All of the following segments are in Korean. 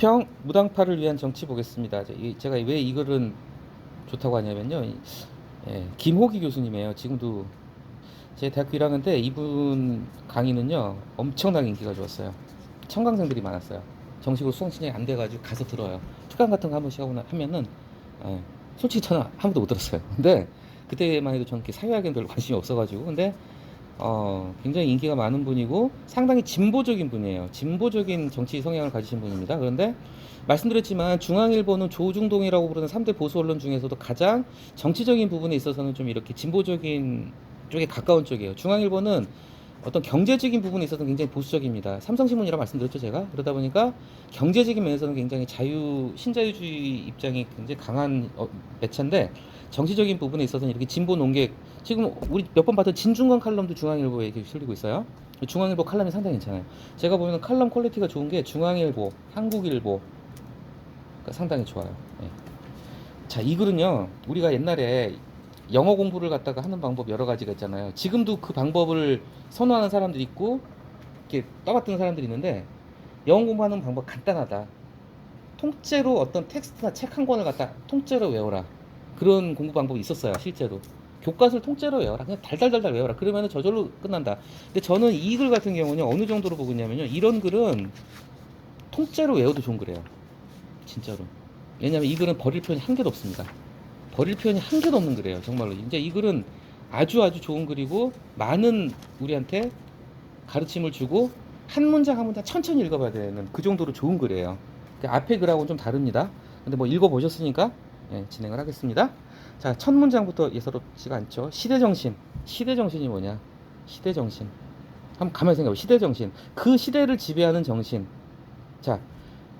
비평 무당파를 위한 정치 보겠습니다. 제가 왜 이 글은 좋다고 하냐면요. 김호기 교수님이에요. 지금도 제 대학교 1학년 때 이분 강의는요 엄청나게 인기가 좋았어요. 청강생들이 많았어요. 정식으로 수강 신청이 안 돼가지고 가서 들어요. 특강 같은 거 한 번씩 하면은 예, 솔직히 저는 아무도 못 들었어요. 근데 그때만 해도 저는 사회학에는 별로 관심이 없어가지고 근데 굉장히 인기가 많은 분이고 상당히 진보적인 분이에요. 진보적인 정치 성향을 가지신 분입니다. 그런데 말씀드렸지만 중앙일보는 조중동이라고 부르는 3대 보수 언론 중에서도 가장 정치적인 부분에 있어서는 좀 이렇게 진보적인 쪽에 가까운 쪽이에요. 중앙일보는 어떤 경제적인 부분에 있어서는 굉장히 보수적입니다. 삼성신문이라고 말씀드렸죠, 제가. 그러다 보니까 경제적인 면에서는 굉장히 신자유주의 입장이 굉장히 강한 매체인데 정치적인 부분에 있어서는 이렇게 진보 논객, 지금 우리 몇 번 봤던 진중권 칼럼도 중앙일보에 이렇게 실리고 있어요. 중앙일보 칼럼이 상당히 괜찮아요. 제가 보면 칼럼 퀄리티가 좋은 게 중앙일보, 한국일보 상당히 좋아요. 예. 자, 이 글은요, 우리가 옛날에 영어 공부를 갖다가 하는 방법 여러 가지가 있잖아요. 지금도 그 방법을 선호하는 사람들이 있고, 이렇게 떠받드는 사람들이 있는데, 영어 공부하는 방법 간단하다. 통째로 어떤 텍스트나 책 한 권을 갖다 통째로 외워라. 그런 공부 방법이 있었어요, 실제로. 교과서를 통째로 외워라. 그냥 달달달달 외워라. 그러면 저절로 끝난다. 근데 저는 이 글 같은 경우는 어느 정도로 보고 있냐면요. 이런 글은 통째로 외워도 좋은 글이에요. 진짜로. 왜냐면 이 글은 버릴 표현이 한 개도 없습니다. 버릴 표현이 한 개도 없는 글이에요. 정말로. 이제 이 글은 아주 아주 좋은 글이고 많은 우리한테 가르침을 주고 한 문장 한 문장 천천히 읽어봐야 되는 그 정도로 좋은 글이에요. 앞에 글하고는 좀 다릅니다. 근데 뭐 읽어보셨으니까 진행을 하겠습니다. 자, 첫 문장부터 예사롭지가 않죠. 시대정신. 시대정신이 뭐냐? 시대정신. 한번 가만히 생각해요. 시대정신. 그 시대를 지배하는 정신. 자,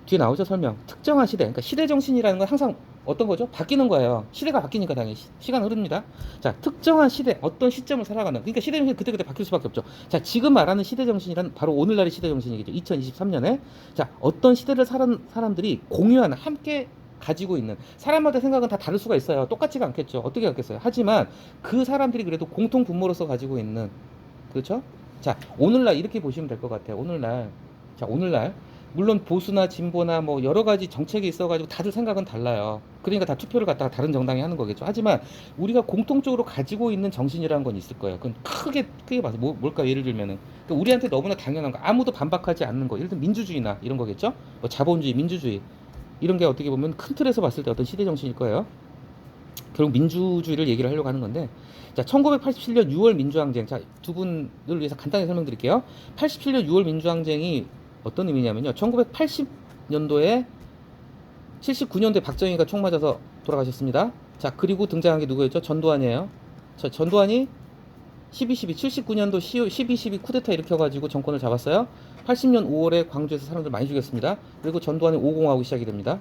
뒤에 나오죠, 설명. 특정한 시대. 그러니까 시대정신이라는 건 항상 어떤 거죠? 바뀌는 거예요. 시대가 바뀌니까 당연히 시간 흐릅니다. 자, 특정한 시대, 어떤 시점을 살아가는. 그러니까 시대정신이 그때그때 바뀔 수밖에 없죠. 자, 지금 말하는 시대정신이란 바로 오늘날의 시대정신이겠죠. 2023년에. 자, 어떤 시대를 사는 사람들이 공유하는, 함께 가지고 있는. 사람마다 생각은 다 다를 수가 있어요. 똑같지가 않겠죠. 어떻게 갖겠어요? 하지만 그 사람들이 그래도 공통 분모로서 가지고 있는. 그렇죠? 자, 오늘날 이렇게 보시면 될 것 같아요. 오늘날. 자, 오늘날. 물론 보수나 진보나 뭐 여러 가지 정책이 있어가지고 다들 생각은 달라요. 그러니까 다 투표를 갖다가 다른 정당이 하는 거겠죠. 하지만 우리가 공통적으로 가지고 있는 정신이라는 건 있을 거예요. 그건 크게 봐서 뭘까 예를 들면은 그러니까 우리한테 너무나 당연한 거, 아무도 반박하지 않는 거, 예를 들면 민주주의나 이런 거겠죠. 뭐 자본주의, 민주주의 이런 게 어떻게 보면 큰 틀에서 봤을 때 어떤 시대 정신일 거예요. 결국 민주주의를 얘기를 하려고 하는 건데, 자, 1987년 6월 민주항쟁. 자, 두 분을 위해서 간단히 설명드릴게요. 87년 6월 민주항쟁이 어떤 의미냐면요. 1980년도에 79년도에 박정희가 총 맞아서 돌아가셨습니다. 자, 그리고 등장한 게 누구였죠? 전두환이에요. 자, 전두환이 12.12, 79년도 12.12 쿠데타 일으켜가지고 정권을 잡았어요. 80년 5월에 광주에서 사람들 많이 죽였습니다. 그리고 전두환의 5공화국이 시작이 됩니다.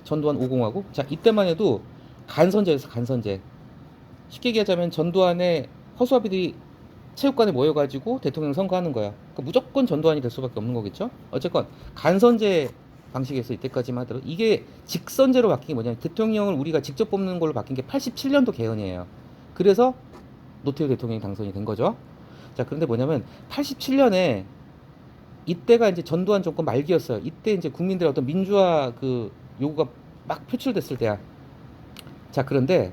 전두환 5공화국. 자, 이때만 해도 간선제에서 간선제. 쉽게 얘기하자면 전두환의 허수아비들이 체육관에 모여가지고 대통령 선거하는 거야. 그러니까 무조건 전두환이 될 수밖에 없는 거겠죠. 어쨌건 간선제 방식에서 이때까지만 하더라도 이게 직선제로 바뀐 게 뭐냐면 대통령을 우리가 직접 뽑는 걸로 바뀐 게 87년도 개헌이에요. 그래서 노태우 대통령이 당선이 된 거죠. 자, 그런데 뭐냐면 87년에 이때가 이제 전두환 정권 말기였어요. 이때 이제 국민들의 어떤 민주화 그 요구가 막 표출됐을 때야. 자, 그런데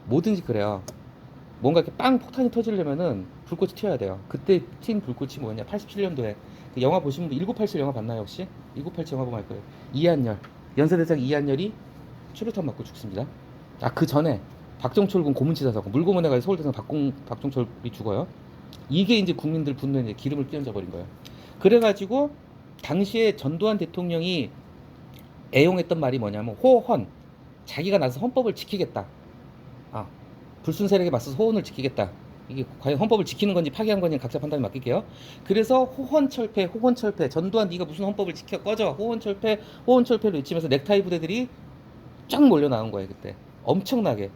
뭐든지 그래요. 뭔가 이렇게 빵 폭탄이 터지려면은 불꽃이 튀어야 돼요. 그때 튄 불꽃이 뭐냐? 87년도에 그 영화 보신 분 1987 영화 봤나요 혹시? 1987 영화 보면 알 거예요. 이한열, 연세대장 이한열이 최루탄 맞고 죽습니다. 아, 그 전에 박정철 군 고문치사 사건, 물고문에 가서 서울대생 박정철이 죽어요. 이게 이제 국민들 분노에 이제 기름을 끼얹어 버린 거예요. 그래가지고 당시에 전두환 대통령이 애용했던 말이 뭐냐면 호헌, 자기가 나서 헌법을 지키겠다. 아, 불순 세력에 맞서서 호헌을 지키겠다. 이게 과연 헌법을 지키는 건지 파기한 건지 각자 판단에 맡길게요. 그래서 호헌철폐, 호헌철폐. 전두환 네가 무슨 헌법을 지켜 꺼져. 호헌철폐, 호헌철폐를 외치면서 넥타이 부대들이 쫙 몰려 나온 거예요 그때. 엄청나게.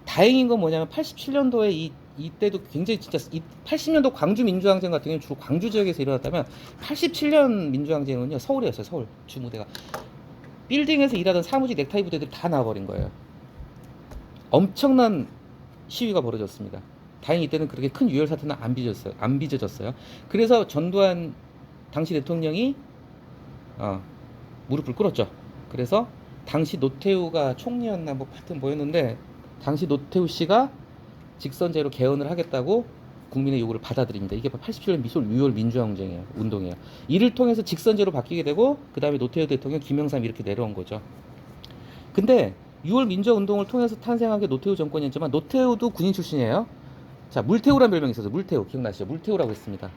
다행인 건 뭐냐면 87년도에 이때도 굉장히 진짜 80년도 광주 민주항쟁 같은 경우는 주로 광주 지역에서 일어났다면 87년 민주항쟁은요 서울이었어요. 서울 주무대가. 빌딩에서 일하던 사무직 넥타이 부대들이 다 나와버린 거예요. 엄청난 시위가 벌어졌습니다. 다행히 이때는 그렇게 큰 유혈 사태는 안 빚어졌어요. 그래서 전두환 당시 대통령이 무릎을 꿇었죠. 그래서 당시 노태우가 총리였나 뭐 하여튼 뭐였는데 당시 노태우 씨가 직선제로 개헌을 하겠다고 국민의 요구를 받아들입니다. 이게 87년 미솔 6월 민주화 운동이에요. 이를 통해서 직선제로 바뀌게 되고 그 다음에 노태우 대통령, 김영삼 이렇게 내려온 거죠. 근데 6월 민주화 운동을 통해서 탄생한 게 노태우 정권이었지만 노태우도 군인 출신이에요. 자, 물태우라는 별명이 있어서 물태우 기억나시죠? 물태우라고 했습니다.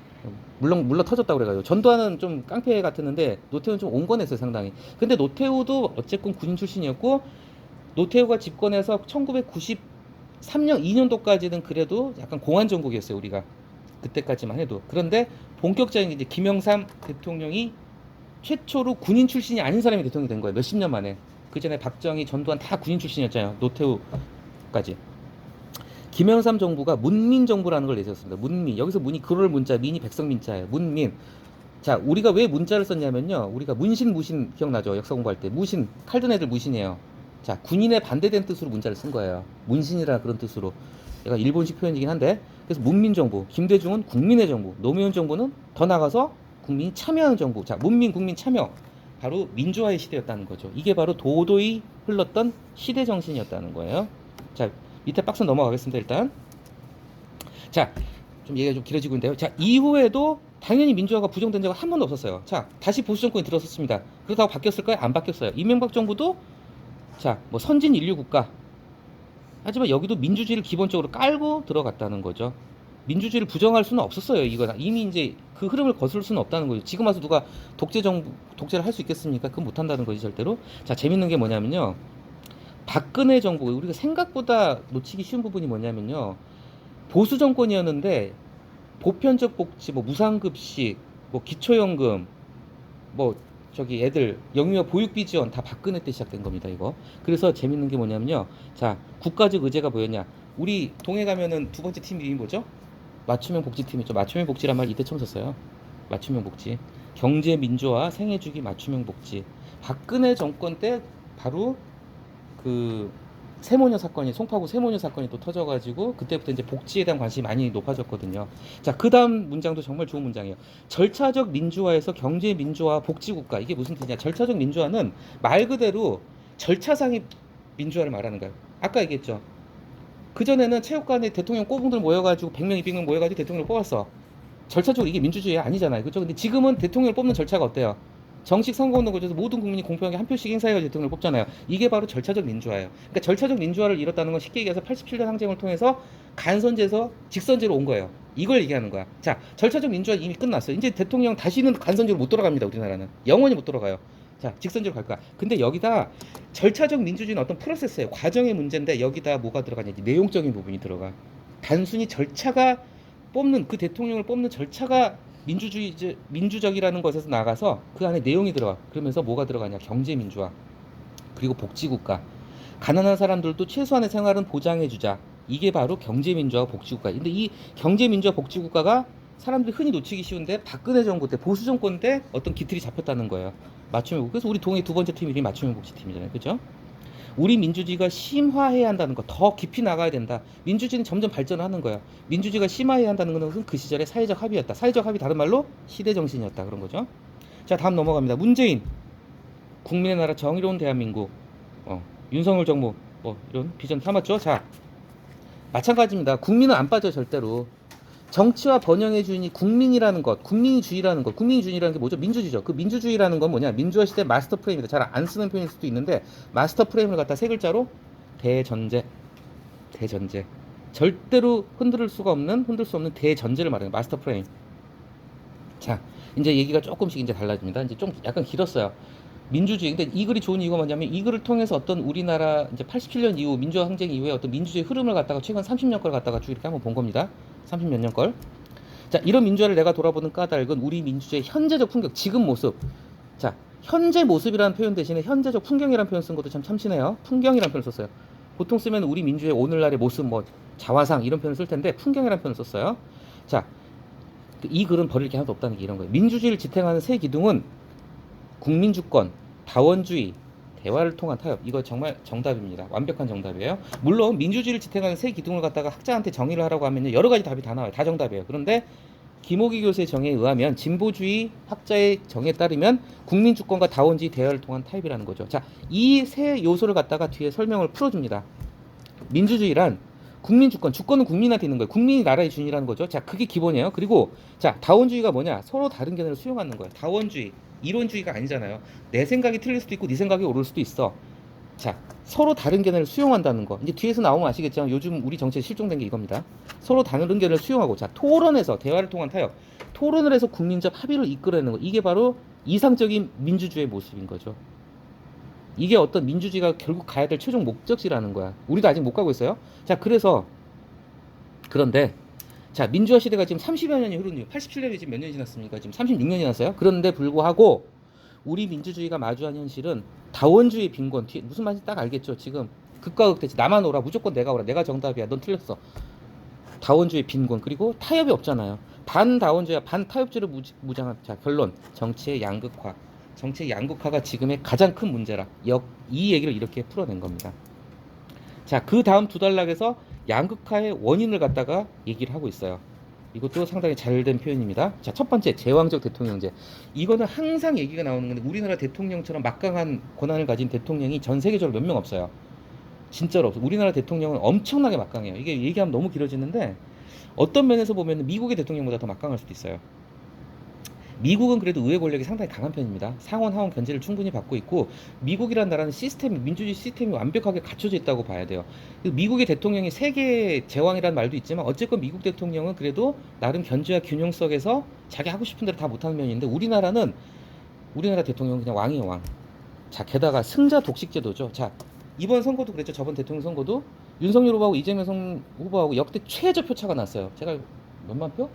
물론 터졌다고 그래가지고 전두환은 좀 깡패 같았는데 노태우는 좀 온건했어요 상당히. 근데 노태우도 어쨌건 군인 출신이었고 노태우가 집권해서 1993년 2년도까지는 그래도 약간 공안 정국이었어요 우리가 그때까지만 해도. 그런데 본격적인 이제 김영삼 대통령이 최초로 군인 출신이 아닌 사람이 대통령이 된 거예요. 몇십 년 만에. 그 전에 박정희, 전두환 다 군인 출신이었잖아요. 노태우까지. 김영삼 정부가 문민 정부라는 걸 내세웠습니다. 문민. 여기서 문이 그럴 문자, 민이 백성민자예요. 문민. 자, 우리가 왜 문자를 썼냐면요. 우리가 문신 무신 기억나죠? 역사 공부할 때. 무신, 칼든 애들 무신이에요. 자, 군인에 반대된 뜻으로 문자를 쓴 거예요. 문신이라 그런 뜻으로. 얘가 일본식 표현이긴 한데. 그래서 문민 정부. 김대중은 국민의 정부. 노무현 정부는 더 나가서 국민이 참여하는 정부. 자, 문민 국민 참여. 바로 민주화의 시대였다는 거죠. 이게 바로 도도히 흘렀던 시대 정신이었다는 거예요. 자, 밑에 박스 넘어가겠습니다. 일단 자, 좀 얘기가 좀 길어지고 있는데요. 자, 이후에도 당연히 민주화가 부정된 적은 한 번도 없었어요. 자, 다시 보수 정권이 들어섰습니다. 그렇다고 바뀌었을까요? 안 바뀌었어요. 이명박 정부도 자, 뭐 선진 인류 국가 하지만 여기도 민주주의를 기본적으로 깔고 들어갔다는 거죠. 민주주의를 부정할 수는 없었어요. 이거 이미 이제 그 흐름을 거슬 수는 없다는 거죠. 지금 와서 누가 독재를 할 수 있겠습니까? 그건 못 한다는 거지 절대로. 자, 재밌는 게 뭐냐면요. 박근혜 정부, 우리가 생각보다 놓치기 쉬운 부분이 뭐냐면요. 보수 정권이었는데 보편적 복지, 뭐 무상급식, 뭐 기초연금, 뭐 저기 애들 영유아 보육비 지원 다 박근혜 때 시작된 겁니다. 이거. 그래서 재밌는 게 뭐냐면요. 자, 국가적 의제가 뭐였냐? 우리 동해 가면은 두 번째 팀 이름이 뭐죠? 맞춤형 복지팀이죠. 맞춤형 복지란 말 이때 처음 썼어요. 맞춤형 복지. 경제 민주화, 생애주기 맞춤형 복지. 박근혜 정권 때 바로 그 세모녀 사건이 송파구 세모녀 사건이 또 터져가지고 그때부터 이제 복지에 대한 관심이 많이 높아졌거든요. 자, 그다음 문장도 정말 좋은 문장이에요. 절차적 민주화에서 경제 민주화 복지국가. 이게 무슨 뜻이냐? 절차적 민주화는 말 그대로 절차상의 민주화를 말하는 거예요. 아까 얘기했죠. 그 전에는 체육관에 대통령 꼬붕들 모여가지고 100명 200명 모여가지고 대통령을 뽑았어. 절차적으로 이게 민주주의 아니잖아요. 그렇죠? 근데 지금은 대통령을 뽑는 절차가 어때요? 정식 선거운동 거쳐서 모든 국민이 공평하게 한 표씩 행사해서 대통령을 뽑잖아요. 이게 바로 절차적 민주화예요. 그러니까 절차적 민주화를 이뤘다는 건 쉽게 얘기해서 87년 항쟁을 통해서 간선제에서 직선제로 온 거예요. 이걸 얘기하는 거야. 자, 절차적 민주화 이미 끝났어요. 이제 대통령 다시는 간선제로 못 돌아갑니다. 우리나라는 영원히 못 돌아가요. 자, 직선제로 갈 거야. 근데 여기다 절차적 민주주의는 어떤 프로세스예요. 과정의 문제인데 여기다 뭐가 들어가냐? 내용적인 부분이 들어가. 단순히 절차가 뽑는 그 대통령을 뽑는 절차가 민주적이라는 것에서 나가서 그 안에 내용이 들어가. 그러면서 뭐가 들어가냐? 경제 민주화. 그리고 복지국가. 가난한 사람들도 최소한의 생활은 보장해주자. 이게 바로 경제 민주화 복지국가. 근데 이 경제 민주화 복지국가가 사람들이 흔히 놓치기 쉬운데 박근혜 정부 때 보수 정권 때 어떤 기틀이 잡혔다는 거예요. 맞춤형. 그래서 우리 동해 두 번째 팀 이름이 맞춤형 복지팀이잖아요. 그죠? 우리 민주주의가 심화해야 한다는 거, 더 깊이 나가야 된다. 민주주의는 점점 발전하는 거야. 민주주의가 심화해야 한다는 것은 그 시절의 사회적 합의였다. 사회적 합의 다른 말로 시대 정신이었다. 그런 거죠. 자, 다음 넘어갑니다. 문재인, 국민의 나라 정의로운 대한민국, 윤석열 정부, 이런 비전 삼았죠. 자, 마찬가지입니다. 국민은 안 빠져 절대로. 정치와 번영의 주인이 국민이라는 것, 국민주의라는 것, 국민주의라는 게 뭐죠? 민주주의죠. 그 민주주의라는 건 뭐냐? 민주화 시대 마스터 프레임이다. 잘 안 쓰는 표현일 수도 있는데 마스터 프레임을 갖다 세 글자로 대전제, 대전제. 절대로 흔들 수 없는 대전제를 말해요. 마스터 프레임. 자, 이제 얘기가 조금씩 이제 달라집니다. 이제 좀 약간 길었어요. 민주주의. 근데 이 글이 좋은 이유가 뭐냐면 이 글을 통해서 어떤 우리나라 이제 87년 이후 민주화 항쟁 이후에 어떤 민주주의 흐름을 갖다가 최근 30년 걸 갖다가 쭉 이렇게 한번 본 겁니다. 30몇 년 걸. 자, 이런 민주화를 내가 돌아보는 까닭은 우리 민주주의 현재적 풍경, 지금 모습. 자, 현재 모습이라는 표현 대신에 현재적 풍경이라는 표현 쓴 것도 참 참신해요. 풍경이라는 표현을 썼어요. 보통 쓰면 우리 민주주의 오늘날의 모습, 뭐 자화상 이런 표현을 쓸 텐데 풍경이라는 표현을 썼어요. 자, 이 글은 버릴 게 하나도 없다는 게 이런 거예요. 민주주의를 지탱하는 세 기둥은 국민주권, 다원주의, 대화를 통한 타협. 이거 정말 정답입니다. 완벽한 정답이에요. 물론 민주주의를 지탱하는 세 기둥을 갖다가 학자한테 정의를 하라고 하면요 여러 가지 답이 다 나와요. 다 정답이에요. 그런데 김호기 교수의 정의에 의하면 진보주의 학자의 정의에 따르면 국민주권과 다원주의 대화를 통한 타협이라는 거죠. 자, 이 세 요소를 갖다가 뒤에 설명을 풀어줍니다. 민주주의란 국민주권, 주권은 국민한테 있는 거예요. 국민이 나라의 주인이라는 거죠. 자, 그게 기본이에요. 그리고 자, 다원주의가 뭐냐? 서로 다른 견해를 수용하는 거예요. 다원주의, 이론주의가 아니잖아요. 내 생각이 틀릴 수도 있고 네 생각이 옳을 수도 있어. 자, 서로 다른 견해를 수용한다는 거. 이제 뒤에서 나오면 아시겠지만 요즘 우리 정치에 실종된 게 이겁니다. 서로 다른 견해를 수용하고, 자, 토론에서 대화를 통한 타협, 토론을 해서 국민적 합의를 이끌어내는 거. 이게 바로 이상적인 민주주의의 모습인 거죠. 이게 어떤 민주주의가 결국 가야 될 최종 목적지라는 거야. 우리도 아직 못 가고 있어요. 자, 그런데 자, 민주화 시대가 지금 30여 년이 흐른 이유, 87년이 지금 몇 년이 지났습니까? 지금 36년이 지났어요. 그런데 불구하고 우리 민주주의가 마주한 현실은 다원주의 빈곤. 뒤에 무슨 말인지 딱 알겠죠? 지금 극과 극대지. 나만 오라, 무조건 내가 오라, 내가 정답이야, 넌 틀렸어. 다원주의 빈곤, 그리고 타협이 없잖아요. 반다원주의와 반타협주의를 무장한. 자, 결론, 정치의 양극화. 정치의 양극화가 지금의 가장 큰 문제라. 이 얘기를 이렇게 풀어낸 겁니다. 자, 그 다음 두 단락에서 양극화의 원인을 갖다가 얘기를 하고 있어요. 이것도 상당히 잘된 표현입니다. 자, 첫 번째, 제왕적 대통령제. 이거는 항상 얘기가 나오는 건데, 우리나라 대통령처럼 막강한 권한을 가진 대통령이 전 세계적으로 몇 명 없어요. 진짜로 없어요. 우리나라 대통령은 엄청나게 막강해요. 이게 얘기하면 너무 길어지는데, 어떤 면에서 보면 미국의 대통령보다 더 막강할 수도 있어요. 미국은 그래도 의회 권력이 상당히 강한 편입니다. 상원, 하원 견제를 충분히 받고 있고, 미국이라는 나라는 시스템이, 민주주의 시스템이 완벽하게 갖춰져 있다고 봐야 돼요. 미국의 대통령이 세계 제왕이라는 말도 있지만, 어쨌건 미국 대통령은 그래도 나름 견제와 균형 속에서 자기 하고 싶은 대로 다 못하는 면인데, 우리나라 대통령은 그냥 왕이에요, 왕. 자, 게다가 승자 독식 제도죠. 자, 이번 선거도 그랬죠. 저번 대통령 선거도 윤석열 후보하고 이재명 후보하고 역대 최저 표차가 났어요. 제가 몇만 표?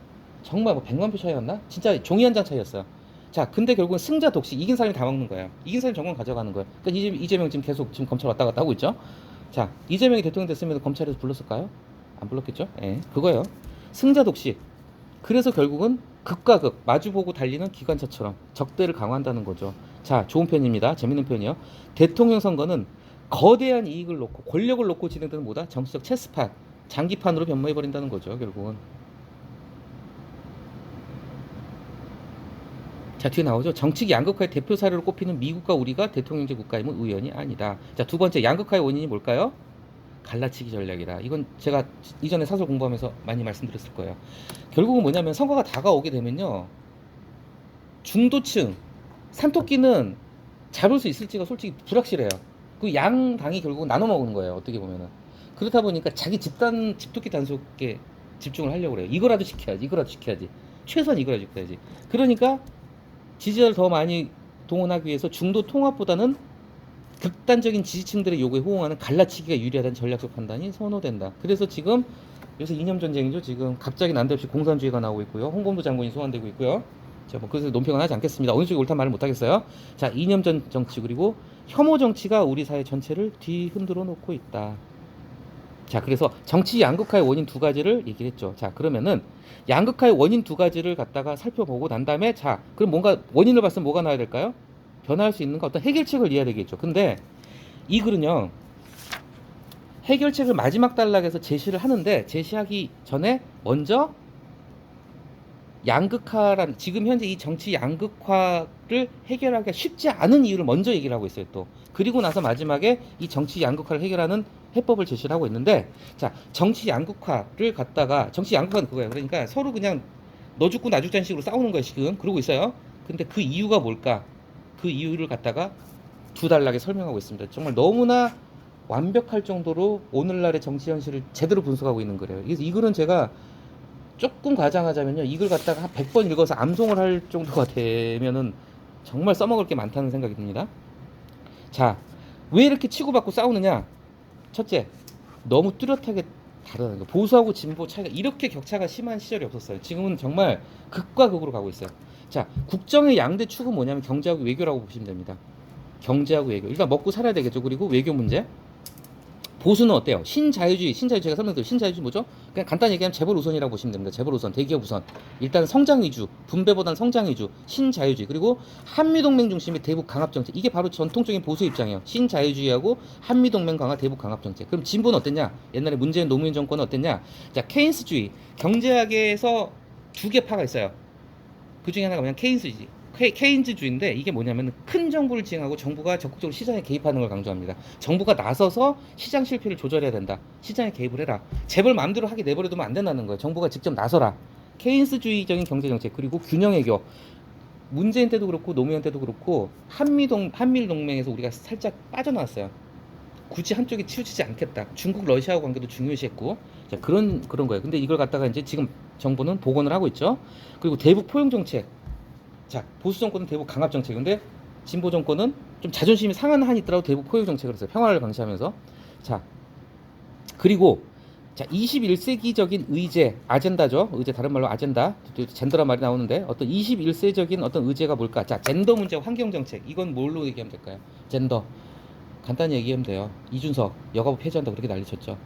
정말 뭐 100만 표 차이였나? 진짜 종이 한 장 차이였어요. 자, 근데 결국은 승자 독식, 이긴 사람이 다 먹는 거예요. 이긴 사람이 정권 가져가는 거예요. 그러니까 이재명 지금 계속 지금 검찰 왔다 갔다 하고 있죠. 자, 이재명이 대통령 됐으면 검찰에서 불렀을까요? 안 불렀겠죠? 예, 그거예요. 승자 독식. 그래서 결국은 극과 극, 마주보고 달리는 기관차처럼 적대를 강화한다는 거죠. 자, 좋은 편입니다. 재밌는 편이요. 대통령 선거는 거대한 이익을 놓고, 권력을 놓고 진행되는 뭐다? 정치적 체스판, 장기판으로 변모해버린다는 거죠, 결국은. 자, 뒤에 나오죠. 정치기 양극화의 대표 사례로 꼽히는 미국과 우리가 대통령제 국가임은 우연이 아니다. 자, 두 번째, 양극화의 원인이 뭘까요? 갈라치기 전략이다. 이건 제가 이전에 사설 공부하면서 많이 말씀드렸을 거예요. 결국은 뭐냐면, 선거가 다가오게 되면요, 중도층, 산토끼는 잡을 수 있을지가 솔직히 불확실해요. 그 양당이 결국은 나눠 먹는 거예요, 어떻게 보면은. 그렇다 보니까 자기 집토끼 단속에 집중을 하려고 그래요. 이거라도 지켜야지. 최소한 이거라도 지켜야지. 그러니까 지지자를 더 많이 동원하기 위해서 중도 통합보다는 극단적인 지지층들의 요구에 호응하는 갈라치기가 유리하다는 전략적 판단이 선호된다. 그래서 지금 요새 이념 전쟁이죠. 지금 갑자기 난데없이 공산주의가 나오고 있고요. 홍범도 장군이 소환되고 있고요. 자, 뭐 그래서 논평은 하지 않겠습니다. 어느 쪽이 옳다는 말을 못 하겠어요. 자, 이념 정치, 그리고 혐오 정치가 우리 사회 전체를 뒤흔들어 놓고 있다. 자, 그래서 정치 양극화의 원인 두 가지를 얘기를 했죠. 자, 그러면은 양극화의 원인 두 가지를 갖다가 살펴보고 난 다음에, 자, 그럼 뭔가 원인을 봤으면 뭐가 나와야 될까요? 변화할 수 있는 거, 어떤 해결책을 이해해야 되겠죠. 근데 이 글은요, 해결책을 마지막 단락에서 제시를 하는데, 제시하기 전에 먼저 양극화란, 지금 현재 이 정치 양극화를 해결하기가 쉽지 않은 이유를 먼저 얘기를 하고 있어요, 또. 그리고 나서 마지막에 이 정치 양극화를 해결하는 해법을 제시를 하고 있는데, 자, 정치 양극화는 그거예요. 그러니까 서로 그냥 너 죽고 나 죽자는 식으로 싸우는 거예요, 지금. 그러고 있어요. 근데 그 이유가 뭘까? 그 이유를 갖다가 두 단락에 설명하고 있습니다. 정말 너무나 완벽할 정도로 오늘날의 정치 현실을 제대로 분석하고 있는 거래요. 그래서 이 글은 제가 조금 과장하자면요, 이걸 갖다가 한 100번 읽어서 암송을 할 정도가 되면은 정말 써먹을 게 많다는 생각이 듭니다. 자, 왜 이렇게 치고받고 싸우느냐? 첫째, 너무 뚜렷하게 다르다는 거. 보수하고 진보 차이가 이렇게 격차가 심한 시절이 없었어요. 지금은 정말 극과 극으로 가고 있어요. 자, 국정의 양대 축은 뭐냐면 경제하고 외교라고 보시면 됩니다. 경제하고 외교. 일단 먹고 살아야 되겠죠. 그리고 외교 문제. 보수는 어때요? 신자유주의 제가 설명드린 신자유주의 뭐죠? 그냥 간단히 얘기하면 재벌 우선이라고 보시면 됩니다. 재벌 우선, 대기업 우선. 일단 성장 위주, 분배보다는 성장 위주, 신자유주의. 그리고 한미동맹 중심의 대북 강압 정책. 이게 바로 전통적인 보수 입장이에요. 신자유주의하고 한미동맹 강화, 대북 강압 정책. 그럼 진보는 어땠냐? 옛날에 문재인 노무현 정권은 어땠냐? 자, 케인스주의. 경제학에서 두 개 파가 있어요. 그 중에 하나가 뭐냐면 케인즈주의인데 이게 뭐냐면 큰 정부를 지향하고 정부가 적극적으로 시장에 개입하는 걸 강조합니다. 정부가 나서서 시장 실패를 조절해야 된다. 시장에 개입을 해라. 재벌 마음대로 하게 내버려두면 안 된다는 거예요. 정부가 직접 나서라. 케인스주의적인 경제정책 그리고 균형외교. 문재인 때도 그렇고 노무현 때도 그렇고 한미일 동맹에서 우리가 살짝 빠져나왔어요. 굳이 한쪽에 치우치지 않겠다. 중국 러시아 관계도 중요시했고 자, 그런 거예요. 근데 이걸 갖다가 이제 지금 정부는 복원을 하고 있죠. 그리고 대북 포용 정책. 자, 보수 정권은 대북 강압 정책인데 진보 정권은 좀 자존심이 상한 한이 있더라도 대북 포용 정책을 했어요. 평화를 강시하면서. 자, 그리고 자, 21세기적인 의제, 아젠다죠. 의제 다른 말로 아젠다. 젠더란 말이 나오는데 어떤 21세적인 어떤 의제가 뭘까? 자, 젠더 문제와 환경 정책. 이건 뭘로 얘기하면 될까요? 젠더. 간단히 얘기하면 돼요. 이준석 여가부 폐지한다 그렇게 난리쳤죠.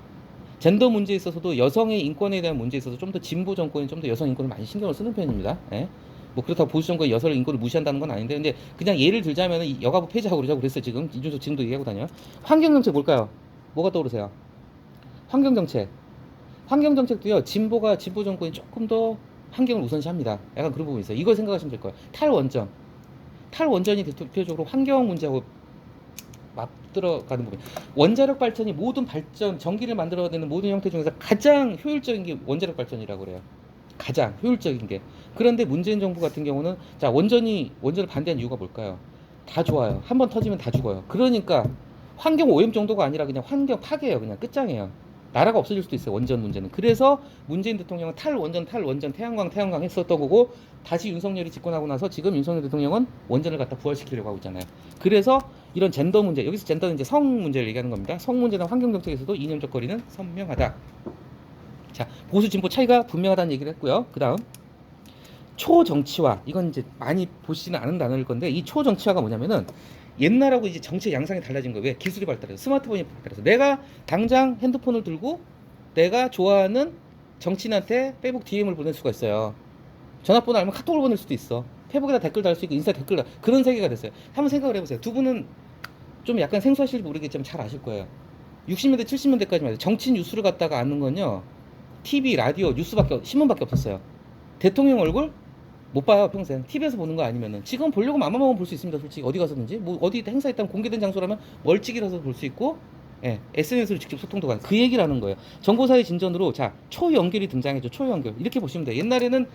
젠더 문제에 있어서도 여성의 인권에 대한 문제에 있어서 좀 더 진보 정권이 좀 더 여성 인권을 많이 신경을 쓰는 편입니다. 예? 뭐 그렇다고 보수 정권이 여성 인권을 무시한다는 건 아닌데, 근데 그냥 예를 들자면 이 여가부 폐지하고 그러자고 그랬어요. 지금 이준석 지금도 얘기하고 다녀요. 환경 정책 뭘까요? 뭐가 떠오르세요? 환경 정책. 환경 정책도요. 진보 정권이 조금 더 환경을 우선시합니다. 약간 그런 부분이 있어요. 이걸 생각하시면 될 거예요. 탈원전이 대표적으로 환경 문제하고 맞들어가는 부분. 원자력 발전이 모든 발전, 전기를 만들어내는 모든 형태 중에서 가장 효율적인 게 원자력 발전이라고 그래요. 가장 효율적인 게. 그런데 문재인 정부 같은 경우는 자, 원전을 반대한 이유가 뭘까요? 다 좋아요. 한번 터지면 다 죽어요. 그러니까 환경 오염 정도가 아니라 그냥 환경 파괴예요. 그냥 끝장이에요. 나라가 없어질 수도 있어요. 원전 문제는. 그래서 문재인 대통령은 탈원전 태양광 했었던 거고, 다시 윤석열이 집권하고 나서 지금 윤석열 대통령은 원전을 갖다 부활시키려고 하고 있잖아요. 그래서 이런 젠더 문제, 여기서 젠더는 이제 성 문제를 얘기하는 겁니다. 성 문제나 환경 정책에서도 이념적 거리는 선명하다. 자, 보수 진보 차이가 분명하다는 얘기를 했고요. 그다음 초정치화. 이건 이제 많이 보시지는 않은 단어일 건데, 이 초정치화가 뭐냐면은 옛날하고 이제 정치 양상이 달라진 거예요. 왜? 기술이 발달해서, 스마트폰이 발달해서 내가 당장 핸드폰을 들고 내가 좋아하는 정치인한테 페이북 DM을 보낼 수가 있어요. 전화번호 알면 카톡을 보낼 수도 있어. 페이북에다 댓글 달 수 있고 인스타 댓글 그런 세계가 됐어요. 한번 생각을 해보세요. 두 분은 좀 약간 생소하실지 모르겠지만 잘 아실 거예요. 60년대 70년대까지만 해도 정치 뉴스를 갖다가 아는 건요, TV, 라디오, 신문밖에 없었어요. 대통령 얼굴 못 봐요, 평생. TV에서 보는 거 아니면은. 지금 보려고 맘만 먹으면 볼 수 있습니다, 솔직히. 어디 가서든지. 뭐 어디 행사 있다면 공개된 장소라면 멀찍이라서 볼 수 있고, 예, SNS로 직접 소통도 가능. 그 얘기를 하는 거예요. 정보사회 진전으로, 자, 초연결이 등장했죠. 초연결. 이렇게 보시면 돼요. 옛날에는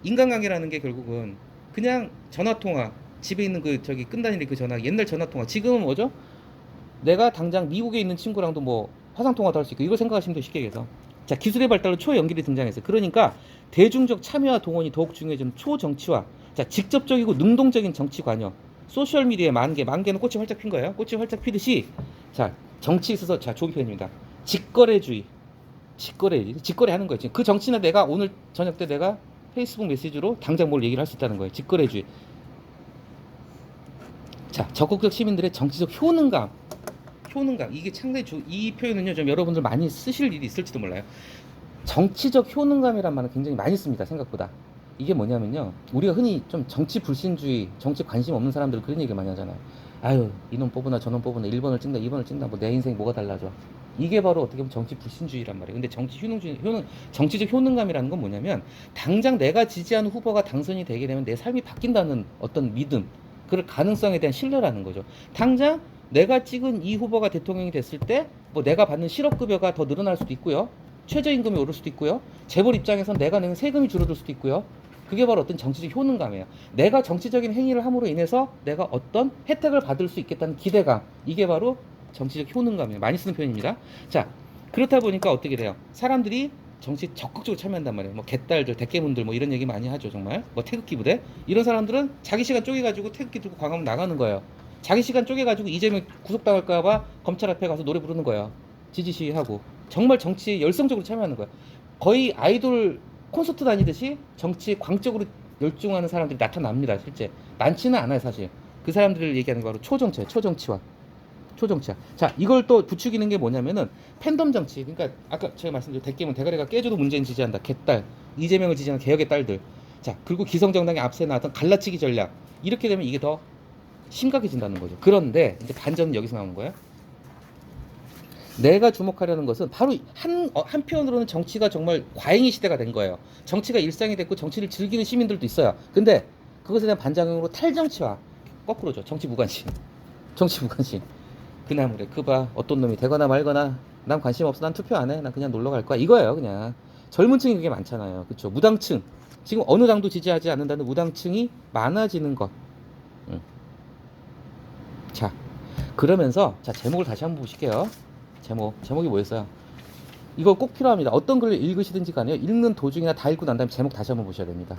인간관계라는 게 결국은 그냥 전화통화, 집에 있는 그 저기 끈다니는 그 전화, 옛날 전화통화. 지금은 뭐죠? 내가 당장 미국에 있는 친구랑도 뭐 화상통화도 할 수 있고, 이걸 생각하시면 더 쉽게 해서. 자, 기술의 발달로 초연결이 등장했어요. 그러니까 대중적 참여와 동원이 더욱 중요해지는 초정치화. 자, 직접적이고 능동적인 정치 관여. 소셜미디어의 만개는 꽃이 활짝 핀 거예요. 꽃이 활짝 피듯이, 자, 정치에 있어서, 자, 좋은 표현입니다. 직거래주의. 직거래하는 거예요. 지금 그 정치나 내가 오늘 저녁 때 내가 페이스북 메시지로 당장 뭘 얘기를 할 수 있다는 거예요. 직거래주의. 자, 적극적 시민들의 정치적 효능감. 이게 상당히 이 표현은요, 좀 여러분들 많이 쓰실 일이 있을지도 몰라요. 정치적 효능감이란 말은 굉장히 많이 씁니다, 생각보다. 이게 뭐냐면요, 우리가 흔히 좀 정치 불신주의, 정치 관심 없는 사람들 그런 얘기를 많이 하잖아요. 아유, 이놈 뽑으나 저놈 뽑으나 1번을 찍나 2번을 찍나 뭐 내 인생 뭐가 달라져. 이게 바로 어떻게 보면 정치 불신주의란 말이에요. 근데 정치적 효능감이라는 건 뭐냐면, 당장 내가 지지하는 후보가 당선이 되게 되면 내 삶이 바뀐다는 어떤 믿음, 그럴 가능성에 대한 신뢰라는 거죠. 당장 내가 찍은 이 후보가 대통령이 됐을 때 뭐 내가 받는 실업급여가 더 늘어날 수도 있고요. 최저임금이 오를 수도 있고요. 재벌 입장에선 내가 내는 세금이 줄어들 수도 있고요. 그게 바로 어떤 정치적 효능감이에요. 내가 정치적인 행위를 함으로 인해서 내가 어떤 혜택을 받을 수 있겠다는 기대감. 이게 바로 정치적 효능감이에요. 많이 쓰는 표현입니다. 자, 그렇다 보니까 어떻게 돼요? 사람들이 정치 적극적으로 참여한단 말이에요. 뭐 개딸들, 대깨문들 뭐 이런 얘기 많이 하죠, 정말. 뭐 태극기 부대 이런 사람들은 자기 시간 쪼개가지고 태극기 들고 광화문 나가는 거예요. 자기 시간 쪼개가지고 이재명 구속당할까봐 검찰 앞에 가서 노래 부르는 거예요. 지지 시위하고. 정말 정치에 열성적으로 참여하는 거예요. 거의 아이돌 콘서트 다니듯이 정치에 광적으로 열중하는 사람들이 나타납니다, 실제. 많지는 않아요, 사실. 그 사람들을 얘기하는 게 바로 초정치화. 자, 이걸 또 부추기는 게 뭐냐면은 팬덤 정치. 그러니까 아까 제가 말씀드린 대깨문 대가리가 깨져도 문재인 지지한다. 개딸. 이재명을 지지하는 개혁의 딸들. 자, 그리고 기성정당의 앞서 나왔던 갈라치기 전략. 이렇게 되면 이게 더 심각해진다는 거죠. 그런데 이제 반전은 여기서 나오는 거예요. 내가 주목하려는 것은 바로 한편으로는 정치가 정말 과잉의 시대가 된 거예요. 정치가 일상이 됐고 정치를 즐기는 시민들도 있어요. 근데 그것에 대한 반작용으로 탈정치화, 거꾸로죠. 정치 무관심. 정치 무관심. 그나마 그래. 그 봐. 어떤 놈이 되거나 말거나 난 관심 없어. 난 투표 안 해. 난 그냥 놀러 갈 거야. 이거예요. 그냥. 젊은 층이 그게 많잖아요. 그렇죠. 무당층. 지금 어느 당도 지지하지 않는다는 무당층이 많아지는 것. 응. 자, 그러면서 자 제목을 다시 한번 보실게요. 제목이 뭐였어요? 이거 꼭 필요합니다. 어떤 글을 읽으시든지 간에요. 읽는 도중이나 다 읽고 난 다음에 제목 다시 한번 보셔야 됩니다.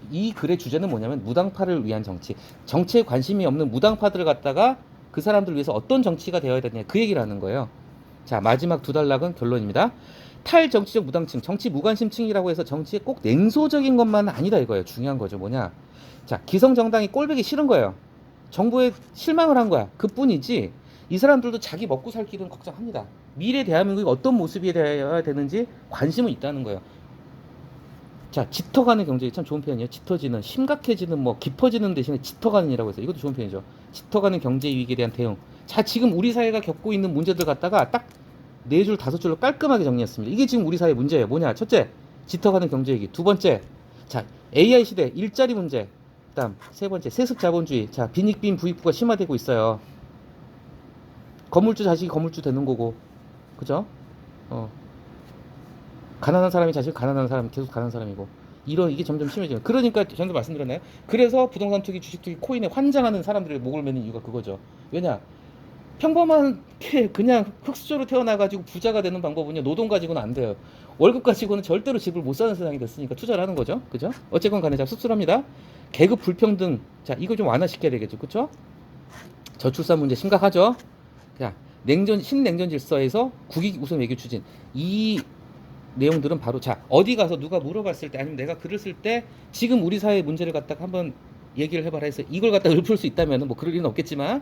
이 글의 주제는 뭐냐면 무당파를 위한 정치. 정치에 관심이 없는 무당파들을 갖다가 그 사람들을 위해서 어떤 정치가 되어야 되냐 그 얘기를 하는 거예요. 자, 마지막 두 단락은 결론입니다. 탈정치적 무당층, 정치 무관심층이라고 해서 정치에 꼭 냉소적인 것만 아니다 이거예요. 중요한 거죠. 뭐냐? 자, 기성정당이 꼴보기 싫은 거예요. 정부에 실망을 한 거야. 그뿐이지. 이 사람들도 자기 먹고 살 길은 걱정합니다. 미래 대한민국이 어떤 모습이 되어야 되는지 관심은 있다는 거예요. 자, 짙어가는 경제 참 좋은 표현이에요. 짙어지는, 심각해지는, 뭐 깊어지는 대신에 짙어가는이라고 해서 이것도 좋은 표현이죠. 짙어가는 경제 위기에 대한 대응. 자, 지금 우리 사회가 겪고 있는 문제들 갖다가 딱 네 줄 다섯 줄로 깔끔하게 정리했습니다. 이게 지금 우리 사회 문제예요. 뭐냐? 첫째, 짙어가는 경제 위기. 두 번째, 자, AI 시대 일자리 문제. 그다음 세 번째, 세습 자본주의. 자, 빈익빈 부익부가 심화되고 있어요. 건물주 자식이 건물주 되는 거고, 그죠? 가난한 사람이 자식, 가난한 사람이 계속 가난한 사람이고, 이게 점점 심해지는. 그러니까 전에도 말씀드렸나요? 그래서 부동산 투기, 주식 투기, 코인에 환장하는 사람들의 목을 매는 이유가 그거죠. 왜냐? 평범하게 그냥 흙수저로 태어나가지고 부자가 되는 방법은요, 노동 가지고는 안 돼요. 월급 가지고는 절대로 집을 못 사는 세상이 됐으니까 투자를 하는 거죠. 그죠? 어쨌건 간에 자, 씁쓸합니다. 계급 불평등. 자, 이거 좀 완화시켜야 되겠죠. 그쵸? 저출산 문제 심각하죠? 자, 신냉전 질서에서 국익 우선 외교 추진. 이 내용들은 바로 자, 어디 가서 누가 물어봤을 때 아니면 내가 글을 쓸 때 지금 우리 사회의 문제를 갖다가 한번 얘기를 해봐라 해서 이걸 갖다가 읊을 수 있다면 뭐 그럴 리는 없겠지만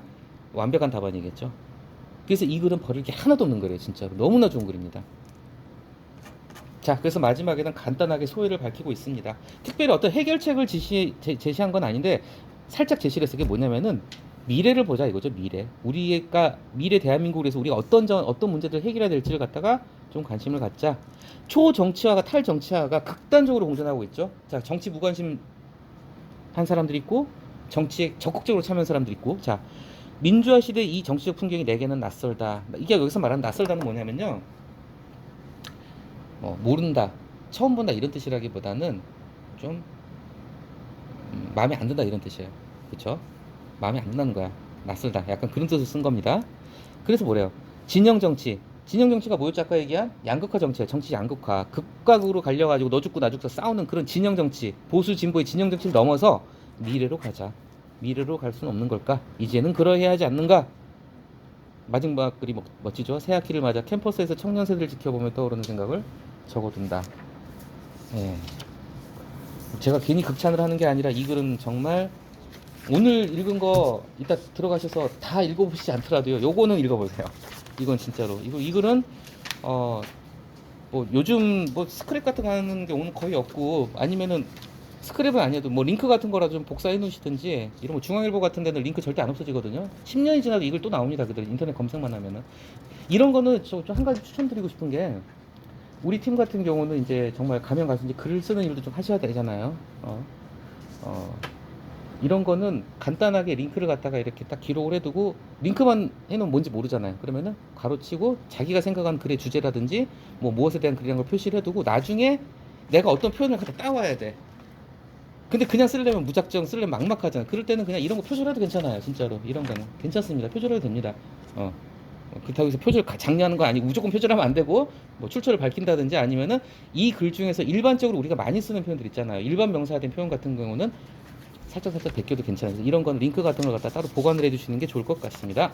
완벽한 답안이겠죠. 그래서 이 글은 버릴 게 하나도 없는 거예요. 진짜로 너무나 좋은 글입니다. 자, 그래서 마지막에는 간단하게 소회를 밝히고 있습니다. 특별히 어떤 해결책을 제시한 건 아닌데 살짝 제시를 했을 게 뭐냐면은 미래를 보자 이거죠. 우리가 미래 대한민국에서 우리가 어떤 문제들을 해결해야 될지를 갖다가 좀 관심을 갖자. 초정치화가 탈정치화가 극단적으로 공존하고 있죠. 자, 정치 무관심 한 사람들이 있고 정치에 적극적으로 참여한 사람들이 있고. 자, 민주화 시대 이 정치적 풍경이 내게는 낯설다. 이게 여기서 말하는 낯설다는 뭐냐면요, 모른다, 처음 본다 이런 뜻이라기보다는 좀 마음에 안 든다 이런 뜻이에요. 그렇죠? 마음에 안 든다는 거야. 낯설다. 약간 그런 뜻을 쓴 겁니다. 그래서 뭐래요? 진영 정치가 뭐였죠? 아까 얘기한 양극화 정치예요. 정치 양극화. 극각으로 갈려가지고 너 죽고 나 죽고 싸우는 그런 진영 정치, 보수 진보의 진영 정치를 넘어서 미래로 가자. 미래로 갈 수는 없는 걸까? 이제는 그러해야 하지 않는가? 마지막 글이 멋지죠? 새 학기를 맞아 캠퍼스에서 청년 세대를 지켜보며 떠오르는 생각을 적어둔다. 예. 제가 괜히 극찬을 하는 게 아니라 이 글은 정말 오늘 읽은 거 이따 들어가셔서 다 읽어보시지 않더라도요, 요거는 읽어보세요. 이건 진짜로 이 글은 뭐 요즘 뭐 스크랩 같은 거 하는 게 오늘 거의 없고, 아니면은 스크랩은 아니어도 뭐 링크 같은 거라도 좀 복사해 놓으시든지, 이런 거 중앙일보 같은 데는 링크 절대 안 없어지거든요. 10년이 지나도 이걸 또 나옵니다. 그들 인터넷 검색만 하면은. 이런 거는 좀 한 가지 추천드리고 싶은 게, 우리 팀 같은 경우는 이제 정말 가면 가서 이제 글을 쓰는 일도 좀 하셔야 되잖아요. 이런 거는 간단하게 링크를 갖다가 이렇게 딱 기록을 해두고, 링크만 해놓으면 뭔지 모르잖아요. 그러면은 가로치고 자기가 생각하는 글의 주제라든지 뭐 무엇에 대한 글이라는 걸 표시를 해두고 나중에 내가 어떤 표현을 갖다 따와야 돼. 근데 그냥 쓰려면 무작정 쓰려면 막막하잖아. 그럴 때는 그냥 이런 거 표절해도 괜찮아요. 진짜로 이런 거는 괜찮습니다. 표절해도 됩니다. 그렇다고 해서 표절 장려하는 거 아니고 무조건 표절하면 안 되고, 뭐 출처를 밝힌다든지 아니면은 이 글 중에서 일반적으로 우리가 많이 쓰는 표현들 있잖아요. 일반 명사화된 표현 같은 경우는 살짝 베껴도 괜찮아요. 이런 건 링크 같은 걸 갖다 따로 보관을 해주시는 게 좋을 것 같습니다.